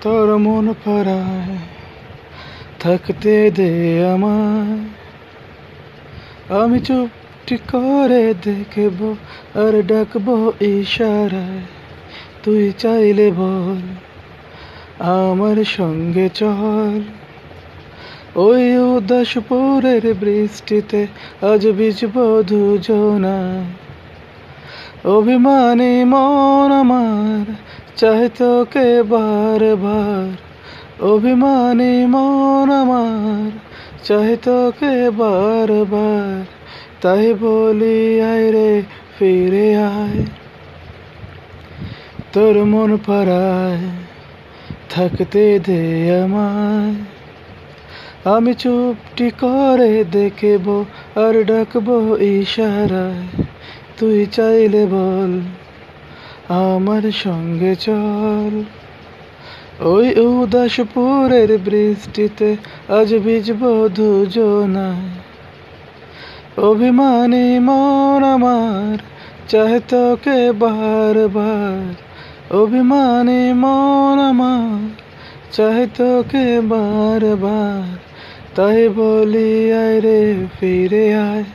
তোর মন পাড়ায় থাকতে দে আমায়, আমি চুপটি করে দেখব আর ডাকবো ইশারায়। তুই চাইলে বল আমার সঙ্গে চল, ওই উদাসপুরের বৃষ্টিতে আজ ভিজব দুজনায়। অভিমানী মন আমার চাহে তোকে বারবার, অভিমানী মন আমার চাহে তোকে বারবার। তাই বলি আয় রে ফিরে আয়, তোর মন পাড়ায় থাকতে দে আমায়, আমি চুপটি করে দেখব আর ডাকবো ইশারায়। তুই চাইলে বল আমার সঙ্গে চল, ওই উদাসপুরের বৃষ্টিতে আজ ভিজব দুজনায়। অভিমানী মন আমার চাহে তোকে বারবার, অভিমানী মন আমার চাহে তোকে বারবার। তাই বলি আয় রে ফিরে আয়।